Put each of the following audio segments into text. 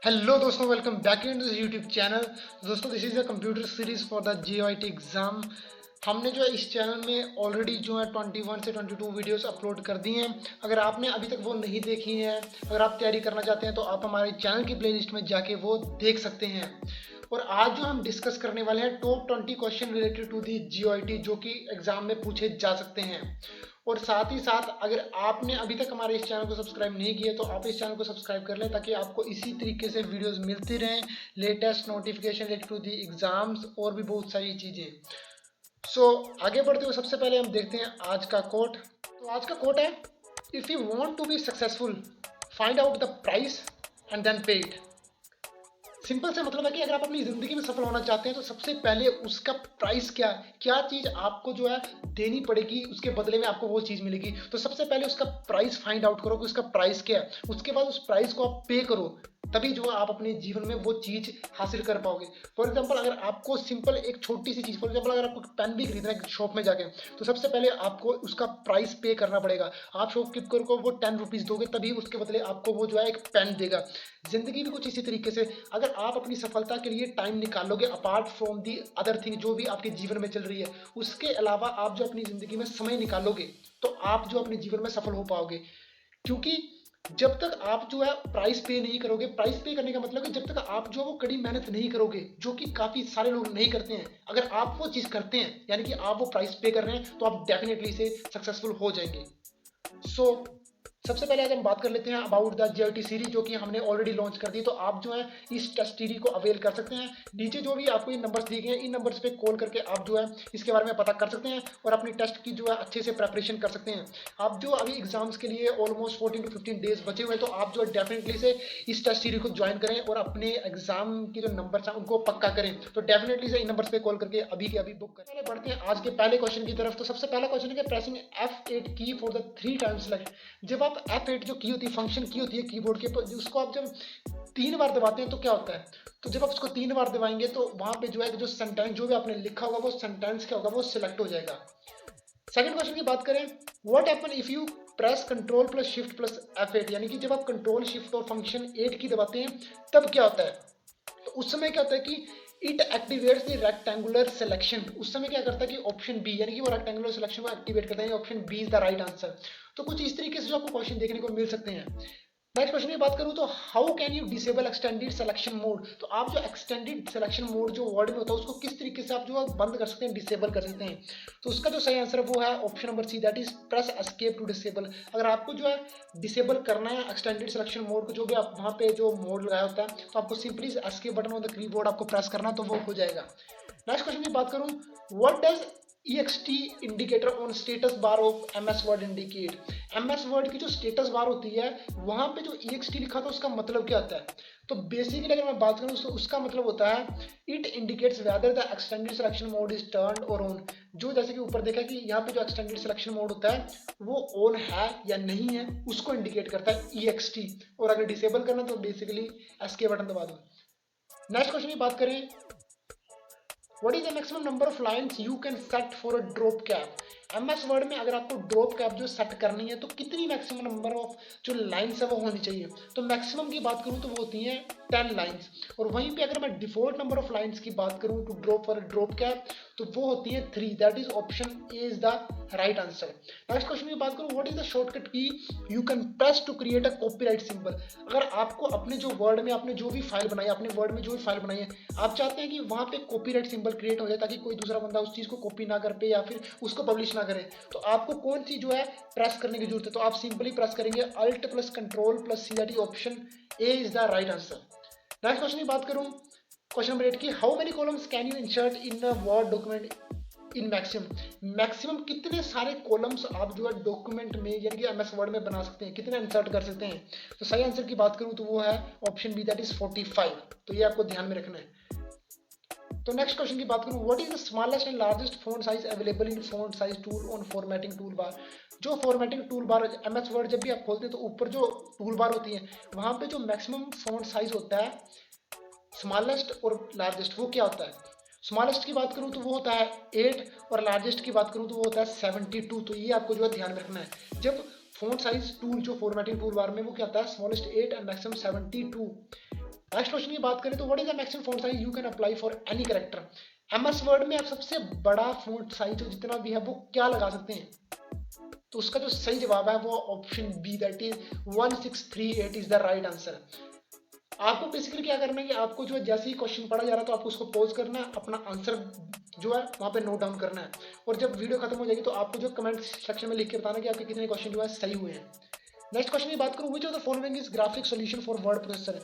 Hello दोस्तों, welcome back in this YouTube channel. दोस्तों, this is a computer series for the JOIT exam. हमने जो है इस चैनल में ऑलरेडी जो है 21 से 22 वीडियोस अपलोड कर दी हैं। अगर आपने अभी तक वो नहीं देखी हैं, अगर आप तैयारी करना चाहते हैं तो आप हमारे चैनल की प्लेलिस्ट में जाके वो देख सकते हैं। और आज जो हम डिस्कस करने वाले हैं top 20 question related to the JOIT, जो कि एग्जाम में पूछे जा सकते हैं। और साथ ही साथ अगर आपने अभी तक हमारे इस चैनल को सब्सक्राइब नहीं किया तो आप इस चैनल को सब्सक्राइब कर लें, ताकि आपको इसी तरीके से वीडियोस मिलती रहें, latest notification related to the exams और भी बहुत सारी चीज़ें। आगे बढ़ते हुए सबसे पहले हम देखते हैं आज का कोट। तो आज का कोट है, if you want to be successful find out the price and then pay it. Simple से मतलब है कि अगर आप अपनी ज़िंदगी में सफल होना चाहते हैं तो सबसे पहले उसका प्राइस क्या है, क्या चीज़ आपको जो है देनी पड़ेगी, उसके बदले में आपको वो चीज़ मिलेगी। तो सबसे पहले उसका प्राइस फाइंड आउट करो कि उसका प्राइस क्या है। उसके बाद उस प्राइस को आप पे करो, तभी जो है आप अपने जीवन में वो चीज़ हासिल कर पाओगे। फॉर एग्जाम्पल, अगर आपको सिंपल एक छोटी सी चीज़, फॉर एग्जाम्पल अगर आपको पेन भी खरीदना है शॉप में जाके, तो सबसे पहले आपको उसका प्राइस पे करना पड़ेगा। आप शॉपकीपर को वो 10 रुपीज़ दोगे, तभी उसके बदले आपको वो जो है एक पेन देगा। जिंदगी भी कुछ इसी तरीके से, अगर आप अपनी सफलता के लिए टाइम निकालोगे apart from the other thing जो भी आपके जीवन में चल रही है, उसके अलावा आप जो अपनी जिंदगी में समय निकालोगे, तो आप जो अपने जीवन में सफल हो पाओगे। क्योंकि जब तक आप जो है प्राइस पे नहीं करोगे, प्राइस पे करने का मतलब है जब तक आप जो वो कड़ी मेहनत नहीं करोगे, जो कि काफी सारे लोग नहीं करते हैं, अगर आप वो चीज करते हैं यानी कि आप वो प्राइस पे कर रहे हैं, तो आप डेफिनेटली से सक्सेसफुल हो जाएंगे। सो सबसे पहले आज हम बात कर लेते हैं अबाउट द JOIT सीरीज, जो कि हमने ऑलरेडी लॉन्च कर दी। तो आप जो है इस टेस्ट सीरीज को अवेल कर सकते हैं। नीचे जो भी आपको इन नंबर्स दिए गए हैं, इन नंबर्स पे कॉल करके आप जो है इसके बारे में पता कर सकते हैं और अपनी टेस्ट की जो है अच्छे से प्रेपरेशन कर सकते हैं। आप जो अभी एग्जाम्स के लिए ऑलमोस्ट 14 to 15 डेज बचे हुए हैं, तो आप जो है डेफिनेटली से इस टेस्ट सीरीज को ज्वाइन करें और अपने एग्जाम के जो नंबर हैं उनको पक्का करें। तो डेफिनेटली से इन नंबर्स पे कॉल करके अभी के अभी बुक करें। पहले बढ़ते हैं आज के पहले क्वेश्चन की तरफ। तो सबसे पहला क्वेश्चन है, प्रेसिंग F8 की फॉर द 3 टाइम्स सेलेक्ट। जब आप F8 जो की होती है, फंक्शन की होती है कीबोर्ड के, तो उसको आप जब 3 बार दबाते हैं तो क्या होता है। तो जब आप उसको 3 बार दबाएंगे तो वहां पे जो है जो सेंटेंस जो भी आपने लिखा होगा, वो सेंटेंस क्या होगा, वो सिलेक्ट हो जाएगा। सेकंड क्वेश्चन की बात करें, what happen if you press control plus shift plus F8, यानी कि जब आप कंट्रोल शिफ्ट और फंक्शन 8 की दबाते हैं तब क्या होता है। तो उस समय क्या होता है कि it activates the rectangular selection. उस समय क्या करता है कि ऑप्शन बी, यानी कि वो रेक्टेंगुलर सिलेक्शन को एक्टिवेट करता है। Option B is the right answer. तो कुछ इस तरीके से जो आपको क्वेश्चन देखने को मिल सकते हैं। नेक्स्ट क्वेश्चन की बात करूं तो, how can you disable extended selection mode. तो आप जो एक्सटेंडेड सिलेक्शन मोड जो वर्ड में होता है, उसको किस तरीके से आप जो है बंद कर सकते हैं, डिसेबल कर सकते हैं। तो उसका जो सही आंसर है वो है option number C, that is press escape to disable. अगर आपको जो है डिसेबल करना है एक्सटेंडेड सिलेक्शन मोड को, जो भी आप वहां पे जो मोड लगाया होता है, तो आपको simply escape button on the keyboard आपको प्रेस करना है, तो वो हो जाएगा। नेक्स्ट क्वेश्चन की बात करूं, what does EXT indicator on status bar of MS word indicate. MS word की जो स्टेटस बार होती है, वहां पे जो EXT लिखा था उसका मतलब क्या होता है। तो बेसिकली अगर मैं बात करूं तो उसका मतलब होता है, it indicates whether the extended selection mode is turn और ऑन। जो जैसे कि ऊपर देखा कि यहाँ पे जो एक्सटेंडेड सिलेक्शन मोड होता है वो ऑन है या नहीं है, उसको इंडिकेट करता है EXT। और अगर डिसेबल करना तो बेसिकली एस्के बटन दबा दो। नेक्स्ट क्वेश्चन की बात करें, what is the maximum number of lines you can set for a drop cap. MS word में अगर आपको ड्रॉप कैप जो सेट करनी है, तो कितनी मैक्सिमम नंबर ऑफ जो लाइन्स है वो होनी चाहिए। तो मैक्सिमम की बात करूं तो वो होती है 10 लाइन्स। और वहीं पे अगर मैं डिफॉल्ट नंबर ऑफ लाइन्स की बात करूं to drop for drop cap, तो वो होती है 3, that is option A is the right answer. Next question की बात करूं, what is the shortcut key you can press to create a copyright symbol. अगर आपको अपने जो वर्ड में आपने जो भी फाइल बनाई है, अपने वर्ड में जो भी फाइल बनाई है, आप चाहते हैं कि वहां पे कॉपीराइट सिंबल क्रिएट हो जाए, ताकि कोई दूसरा बंदा उस चीज को कॉपी ना कर पे या फिर उसको पब्लिश ना करे, तो आपको कौन सी जो है प्रेस करने की जरूरत है। तो आप सिंपली प्रेस करेंगे alt plus control plus C, that is option A is the right answer. Next question की बात करूं, क्वेश्चन नंबर 8 की, how many columns can you insert in a Word document in maximum. Maximum कितने सारे columns आप जो है document में यानी कि MS वर्ड में बना सकते हैं, कितने इंसर्ट कर सकते हैं। तो सही आंसर की बात करूं तो वो है ऑप्शन बी, दैट इज 45। तो ये आपको ध्यान में रखना है। तो नेक्स्ट क्वेश्चन की बात करूं, what is the smallest and largest font size available in font size tool on formatting tool bar. जो formatting tool bar MS Word जब भी आप खोलते हैं, तो ऊपर जो टूल बार होती है, वहां पे जो मैक्सिमम फॉन्ट साइज होता है, स्मॉलेस्ट और लार्जेस्ट, वो क्या होता है। स्मॉलेस्ट की बात करूं तो वो होता है 8, और लार्जेस्ट की बात करूं तो वो होता है 72। तो ये आपको जो है ध्यान में रखना है। जब फोन साइज टूल जो फॉर्मेटिंग टूल बार में, वो क्या होता है smallest 8 and maximum 72। Next question की बात करें तो what is the maximum font size you can apply for any character. MS Word में आप सबसे बड़ा फॉन्ट साइज जो जितना भी है वो क्या लगा सकते हैं, तो उसका जो सही जवाब है वो option B, that is 1638 is the right answer. आपको बेसिकली क्या करना है कि आपको जो है जैसे ही क्वेश्चन पढ़ा जा रहा है तो आपको उसको पॉज करना है, अपना आंसर जो है वहाँ पे नोट डाउन करना है, और जब वीडियो खत्म हो जाएगी तो आपको जो कमेंट सेक्शन में लिख के बताना कि आपके कितने क्वेश्चन जो है सही हुए हैं। नेक्स्ट क्वेश्चन की बात करूँ, which of the following is graphic solution for word processor.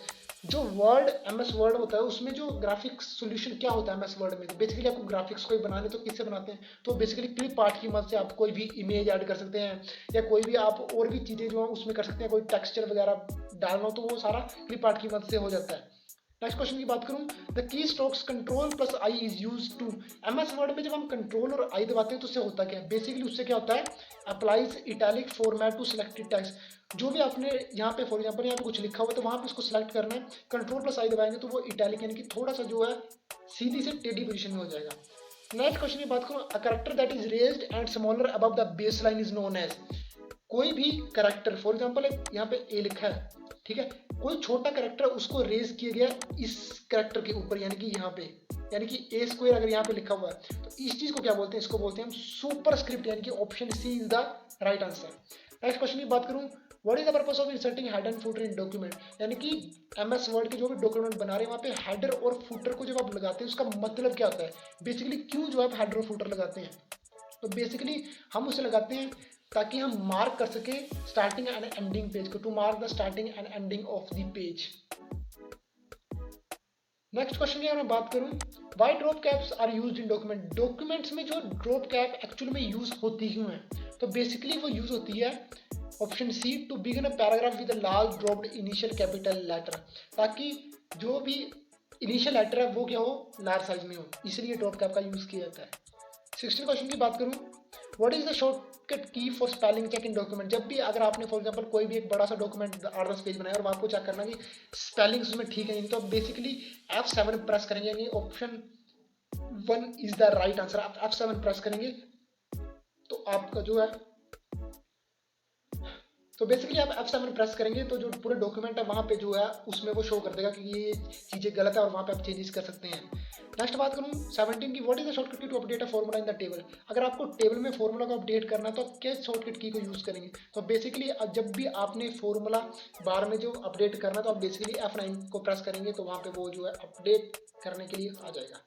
जो वर्ड एमएस वर्ड होता है उसमें जो ग्राफिक सॉल्यूशन क्या होता है एमएस वर्ड में, तो बेसिकली आपको ग्राफिक्स कोई बनाने तो किससे बनाते हैं, तो बेसिकली क्लिप आर्ट की मदद से आप कोई भी इमेज ऐड कर सकते हैं, या कोई भी आप और भी चीज़ें जो है उसमें कर सकते हैं, कोई टेक्सचर वगैरह डालना हो तो वो सारा क्लिप आर्ट की मदद से हो जाता है। नेक्स्ट क्वेश्चन की बात करूं, the key strokes control plus I is use to. MS Word में जब हम कंट्रोल और आई दबाते हैं तो उससे होता क्या है, बेसिकली उससे क्या होता है, applies italic format to selected text. जो भी आपने यहाँ पे फॉर एग्जांपल यहाँ पे कुछ लिखा हुआ है तो वहाँ पे उसको सिलेक्ट करना है, कंट्रोल प्लस आई दबाएंगे तो वो इटैलिक यानी कि थोड़ा सा जो है सीधी से टेढ़ी पोजीशन में हो जाएगा। नेक्स्ट क्वेश्चन की बात करूँ, a character that is raised and smaller above the base line is known as. कोई भी कैरेक्टर फॉर एग्जांपल यहाँ पे ए लिखा है, ठीक है, कोई छोटा कैरेक्टर उसको रेज किया गया इस कैरेक्टर के ऊपर यानी कि यहाँ पे, यानी कि ए स्क्वायर अगर यहाँ पे लिखा हुआ है तो इस चीज को क्या बोलते हैं, इसको बोलते हैं हम सुपर स्क्रिप्ट, यानी कि option C is the right answer. Next question की बात करूँ, what is the purpose of inserting head and footer in document. यानी कि एमएस वर्ड के जो भी डॉक्यूमेंट बना रहे हैं वहाँ पे हेडर और फुटर को जब आप लगाते हैं उसका मतलब क्या होता है, बेसिकली क्यों जो है हेडर और फुटर लगाते हैं, तो बेसिकली हम उसे लगाते हैं ताकि हम मार्क कर सके स्टार्टिंग एंड एंडिंग पेज को, to mark the starting and ending of the page. Next question की अगर मैं बात करूं, why drop caps are used in document. Documents में जो ड्रॉप कैप एक्चुअली में यूज होती क्यों है, तो बेसिकली वो यूज होती है option C, to begin a paragraph with a large dropped initial capital letter, ताकि जो भी इनिशियल लेटर है वो क्या हो, लार्ज साइज में हो, इसलिए ड्रॉप कैप का यूज किया जाता है। 16 क्वेश्चन की बात करूं, what is the shortcut key for spelling check in document. जब भी अगर आपने फॉर एग्जांपल कोई भी एक बड़ा सा डॉक्यूमेंट 8-10 पेज बनाया और आपको चेक करना कि स्पेलिंग उसमें ठीक है नहीं, तो बेसिकली F7 प्रेस करेंगे, यानी option 1 is the right answer. आप F7 प्रेस करेंगे तो आपका जो है, तो बेसिकली आप F7 प्रेस करेंगे तो जो पूरे डॉक्यूमेंट है वहाँ पे जो है उसमें वो शो कर देगा कि ये चीज़ें गलत है और वहाँ पे आप चेंजेस कर सकते हैं। नेक्स्ट बात करूँ 17 की, what is the shortcut key to update a formula in the table. अगर आपको टेबल में फॉर्मूला को अपडेट करना है तो आप किस शॉर्टकट की को यूज़ करेंगे, तो बेसिकली जब भी आपने फॉर्मूला बार में जो अपडेट करना है तो आप बेसिकली F9 को प्रेस करेंगे तो वहाँ पे वो जो है अपडेट करने के लिए आ जाएगा।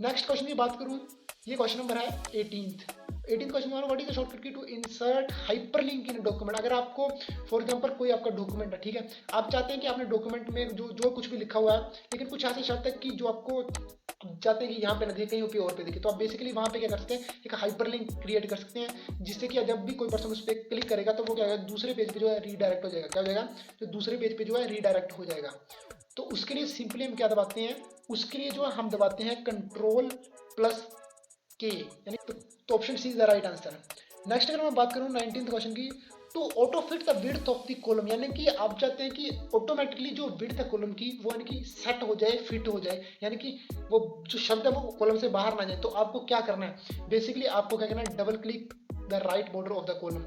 नेक्स्ट क्वेश्चन की बात करूँ, ये क्वेश्चन नंबर है 18th question number, what is the shortcut key to insert hyperlink in document. अगर आपको फॉर एग्जांपल कोई आपका डॉक्यूमेंट है, ठीक है, आप चाहते हैं कि आपने डॉक्यूमेंट में जो कुछ भी लिखा हुआ है, लेकिन कुछ ऐसे शर्त है कि जो आपको चाहते हैं कि यहाँ पे ना दिखे कहीं पे और पे दिखे, तो आप बेसिकली वहाँ पे क्या कर सकते हैं, एक हाइपरलिंक क्रिएट कर सकते हैं, जिससे कि जब भी कोई पर्सन उस पर क्लिक करेगा तो वो क्या होगा, दूसरे पेज पे जो है रीडायरेक्ट हो जाएगा। क्या हो जाएगा, तो दूसरे पेज पे जो है रीडायरेक्ट हो जाएगा। तो उसके लिए सिंपली हम क्या दबाते हैं, उसके लिए जो है हम दबाते हैं कंट्रोल प्लस के, यानी तो option C is the right answer. Next अगर मैं बात करूँ 19th क्वेश्चन की, to auto fit the width of the column, यानी कि आप चाहते हैं कि ऑटोमेटिकली जो विड्थ है कॉलम की वो यानी कि सेट हो जाए, फिट हो जाए, यानी कि वो जो शब्द है वो कॉलम से बाहर ना जाए, तो आपको क्या करना है, बेसिकली आपको क्या करना है, double click the right border of the column.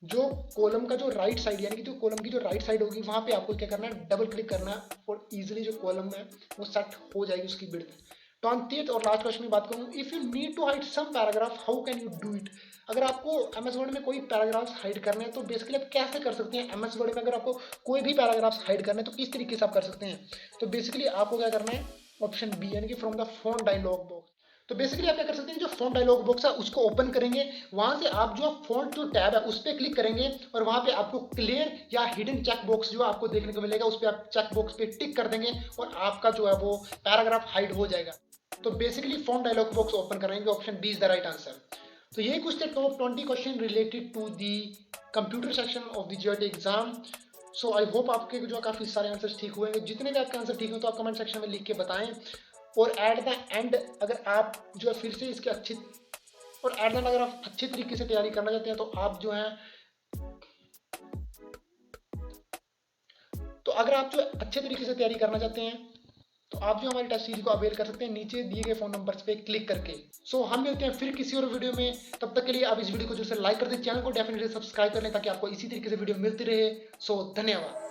जो कॉलम का जो राइट साइड यानी कि जो कॉलम की जो राइट साइड होगी वहां पे आपको क्या करना है, डबल क्लिक करना है और इजीली जो कॉलम है वो सेट हो जाएगी उसकी विड्थ। 20th और लास्ट क्वेश्चन में बात करूँ, if you need to hide some paragraph how can you do it. अगर आपको एमएस वर्ड में कोई पैराग्राफ्स हाइड करने हैं तो बेसिकली आप कैसे कर सकते हैं, एमएस वर्ड में अगर आपको कोई भी पैराग्राफ्स हाइड करने हैं तो किस तरीके से आप कर सकते हैं, तो बेसिकली आपको क्या करना है, ऑप्शन बी यानी कि from the font dialog box. तो बेसिकली आप क्या कर सकते हैं, जो फॉन्ट डायलॉग बॉक्स है उसको ओपन करेंगे, वहां से आप जो फॉन्ट जो टैब है उस पर क्लिक करेंगे और वहां पे आपको क्लियर या हिडन चेक बॉक्स जो आपको देखने को मिलेगा, उस पर आप चेक बॉक्स पे टिक कर देंगे और आपका जो है वो पैराग्राफ हाइड हो जाएगा। तो basically font dialog box open करेंगे, option B is the right answer. तो यही कुछ थे top 20 question related to the computer section of the GIT exam. So I hope आपके जो काफ़ी सारे आंसर्स ठीक हुए, जितने भी आपके आंसर ठीक हुए तो आप कमेंट सेक्शन में लिख के बताएं। और एट द एंड अगर आप जो है फिर से इसके अगर आप अच्छे तरीके से तैयारी करना चाहते हैं तो आप जो है अगर आप जो अच्छे तरीके से तैयारी करना चाहते हैं तो आप जो हमारी टेस्ट सीरीज को अवेल कर सकते हैं नीचे दिए गए फोन नंबर्स पे क्लिक करके। सो हम मिलते हैं फिर किसी और वीडियो में, तब तक के लिए आप इस वीडियो को जो है लाइक कर दें, चैनल को डेफिनेटली सब्सक्राइब कर लें ताकि आपको इसी तरीके से वीडियो मिलती रहे। सो धन्यवाद।